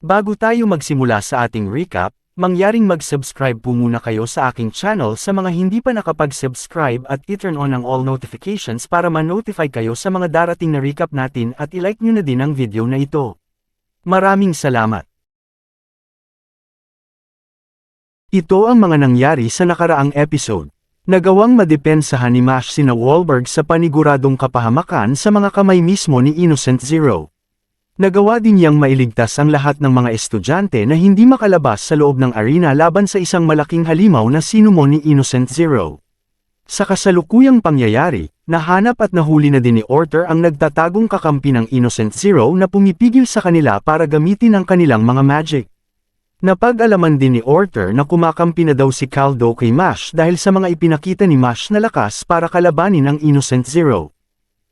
Bago tayo magsimula sa ating recap, mangyaring mag-subscribe po muna kayo sa aking channel sa mga hindi pa nakapag-subscribe at i-turn on ang all notifications para ma-notify kayo sa mga darating na recap natin at i-like nyo na din ang video na ito. Maraming salamat! Ito ang mga nangyari sa nakaraang episode. Nagawang madepensahan ni Mash sina Wahlberg sa paniguradong kapahamakan sa mga kamay mismo ni Innocent Zero. Nagawa din niyang mailigtas ang lahat ng mga estudyante na hindi makalabas sa loob ng arena laban sa isang malaking halimaw na sinumon ni Innocent Zero. Sa kasalukuyang pangyayari, nahanap at nahuli na din ni Orter ang nagtatagong kakampi ng Innocent Zero na pumipigil sa kanila para gamitin ang kanilang mga magic. Napag-alaman din ni Orter na kumakampi na daw si Caldo kay Mash dahil sa mga ipinakita ni Mash na lakas para kalabanin ang Innocent Zero.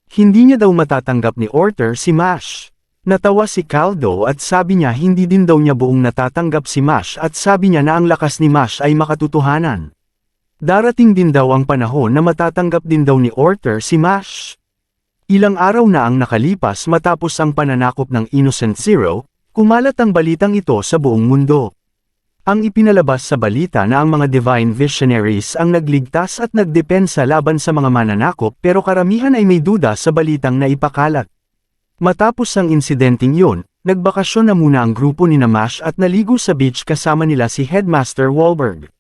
Hindi niya daw matatanggap ni Orter si Mash. Natawa si Caldo at sabi niya hindi din daw niya buong natatanggap si Mash at sabi niya na ang lakas ni Mash ay makatotohanan. Darating din daw ang panahon na matatanggap din daw ni Orter si Mash. Ilang araw na ang nakalipas matapos ang pananakop ng Innocent Zero, kumalat ang balitang ito sa buong mundo. Ang ipinalabas sa balita na ang mga Divine Visionaries ang nagligtas at nagdepensa laban sa mga mananakop pero karamihan ay may duda sa balitang naipakalat. Matapos ang insidenteng yun, nagbakasyon na muna ang grupo ni Mash at naligo sa beach kasama nila si Headmaster Wahlberg.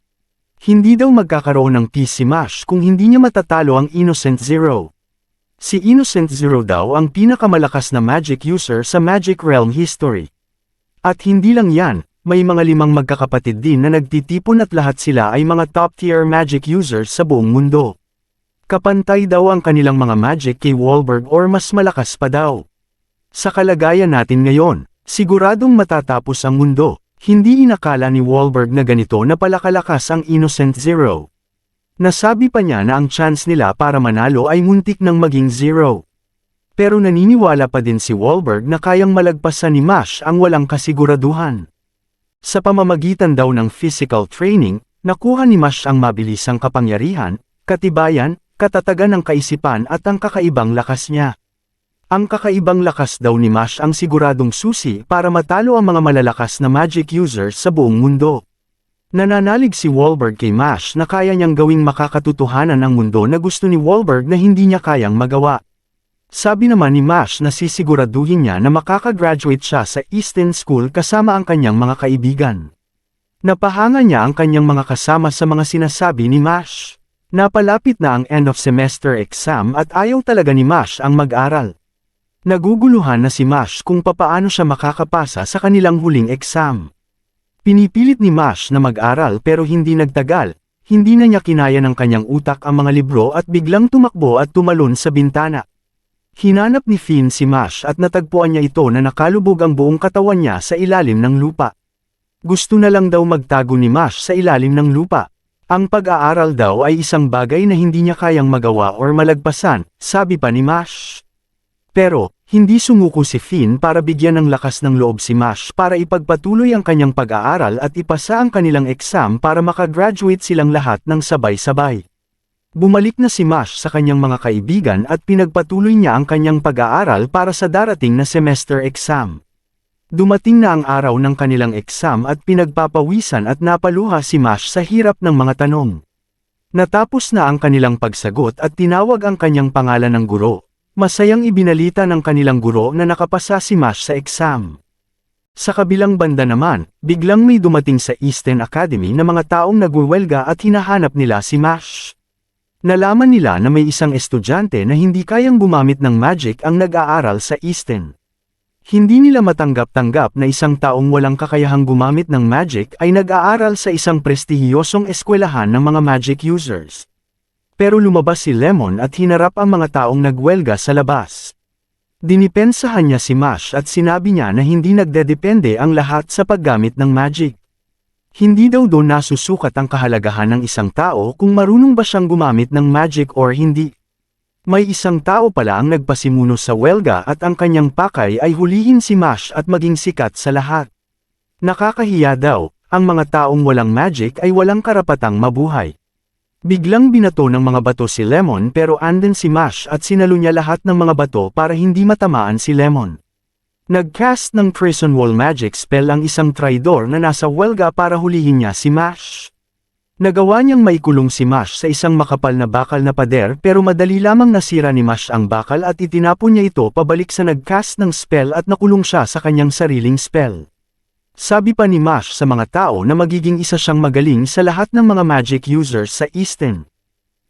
Hindi daw magkakaroon ng peace si Mash kung hindi niya matatalo ang Innocent Zero. Si Innocent Zero daw ang pinakamalakas na magic user sa Magic Realm history. At hindi lang yan, may mga 5 magkakapatid din na nagtitipon at lahat sila ay mga top-tier magic users sa buong mundo. Kapantay daw ang kanilang mga magic kay Wahlberg or mas malakas pa daw. Sa kalagayan natin ngayon, siguradong matatapos ang mundo. Hindi inakala ni Wahlberg na ganito na pala kalakas ang Innocent Zero. Nasabi pa niya na ang chance nila para manalo ay muntik ng maging 0. Pero naniniwala pa din si Wahlberg na kayang malagpasan ni Mash ang walang kasiguraduhan. Sa pamamagitan daw ng physical training, nakuha ni Mash ang mabilisang kapangyarihan, katibayan, katatagan ng kaisipan at ang kakaibang lakas niya. Ang kakaibang lakas daw ni Mash ang siguradong susi para matalo ang mga malalakas na magic users sa buong mundo. Nananalig si Wahlberg kay Mash na kaya niyang gawing makakatotohanan ang mundo na gusto ni Wahlberg na hindi niya kayang magawa. Sabi naman ni Mash na sisiguraduhin niya na makakagraduate siya sa Easton School kasama ang kanyang mga kaibigan. Napahanga niya ang kanyang mga kasama sa mga sinasabi ni Mash. Napalapit na ang end of semester exam at ayaw talaga ni Mash ang mag-aral. Naguguluhan na si Mash kung papaano siya makakapasa sa kanilang huling exam. Pinipilit ni Mash na mag-aral pero hindi nagtagal, hindi na niya kinaya ng kanyang utak ang mga libro at biglang tumakbo at tumalon sa bintana. Hinanap ni Finn si Mash at natagpuan niya ito na nakalubog ang buong katawan niya sa ilalim ng lupa. Gusto na lang daw magtago ni Mash sa ilalim ng lupa. Ang pag-aaral daw ay isang bagay na hindi niya kayang magawa or malagpasan, sabi pa ni Mash. Pero, hindi sumuko si Finn para bigyan ng lakas ng loob si Mash para ipagpatuloy ang kanyang pag-aaral at ipasa ang kanilang exam para makagraduate silang lahat ng sabay-sabay. Bumalik na si Mash sa kanyang mga kaibigan at pinagpatuloy niya ang kanyang pag-aaral para sa darating na semester exam. Dumating na ang araw ng kanilang exam at pinagpapawisan at napaluha si Mash sa hirap ng mga tanong. Natapos na ang kanilang pagsagot at tinawag ang kanyang pangalan ng guro. Masayang ibinalita ng kanilang guro na nakapasa si Mash sa exam. Sa kabilang banda naman, biglang may dumating sa Easton Academy na mga taong nagwewelga at hinahanap nila si Mash. Nalaman nila na may isang estudyante na hindi kayang gumamit ng magic ang nag-aaral sa Easton. Hindi nila matanggap-tanggap na isang taong walang kakayahang gumamit ng magic ay nag-aaral sa isang prestihiyosong eskwelahan ng mga magic users. Pero lumabas si Lemon at hinarap ang mga taong nagwelga sa labas. Dinipensahan niya si Mash at sinabi niya na hindi nagdedepende ang lahat sa paggamit ng magic. Hindi daw doon nasusukat ang kahalagahan ng isang tao kung marunong ba siyang gumamit ng magic or hindi. May isang tao pala ang nagpasimuno sa welga at ang kanyang pakay ay hulihin si Mash at maging sikat sa lahat. Nakakahiya daw, ang mga taong walang magic ay walang karapatang mabuhay. Biglang binato ng mga bato si Lemon pero andun si Mash at sinalo niya lahat ng mga bato para hindi matamaan si Lemon. Nag-cast ng prison wall magic spell ang isang traidor na nasa welga para hulihin niya si Mash. Nagawa niyang maikulong si Mash sa isang makapal na bakal na pader pero madali lamang nasira ni Mash ang bakal at itinapon niya ito pabalik sa nag-cast ng spell at nakulong siya sa kanyang sariling spell. Sabi pa ni Mash sa mga tao na magiging isa siyang magaling sa lahat ng mga magic users sa Easton.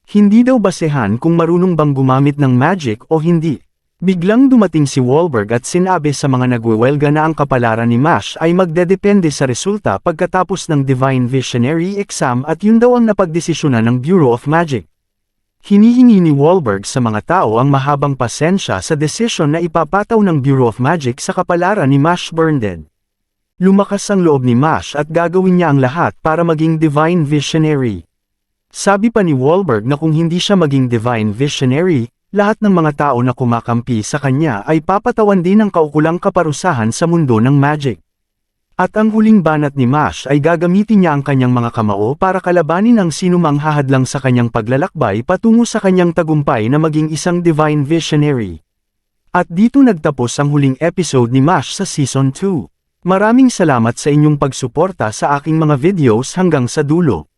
Hindi daw basehan kung marunong bang gumamit ng magic o hindi. Biglang dumating si Wahlberg at sinabi sa mga nagwewelga na ang kapalaran ni Mash ay magdedepende sa resulta pagkatapos ng Divine Visionary exam at yun daw ang napagdesisyonan ng Bureau of Magic. Hinihingi ni Wahlberg sa mga tao ang mahabang pasensya sa desisyon na ipapataw ng Bureau of Magic sa kapalaran ni Mash Burndead. Lumakas ang loob ni Mash at gagawin niya ang lahat para maging Divine Visionary. Sabi pa ni Wahlberg na kung hindi siya maging Divine Visionary, lahat ng mga tao na kumakampi sa kanya ay papatawan din ng kaukulang kaparusahan sa mundo ng magic. At ang huling banat ni Mash ay gagamitin niya ang kanyang mga kamao para kalabanin ang sinumang hahadlang sa kanyang paglalakbay patungo sa kanyang tagumpay na maging isang Divine Visionary. At dito nagtapos ang huling episode ni Mash sa Season 2. Maraming salamat sa inyong pagsuporta sa aking mga videos hanggang sa dulo.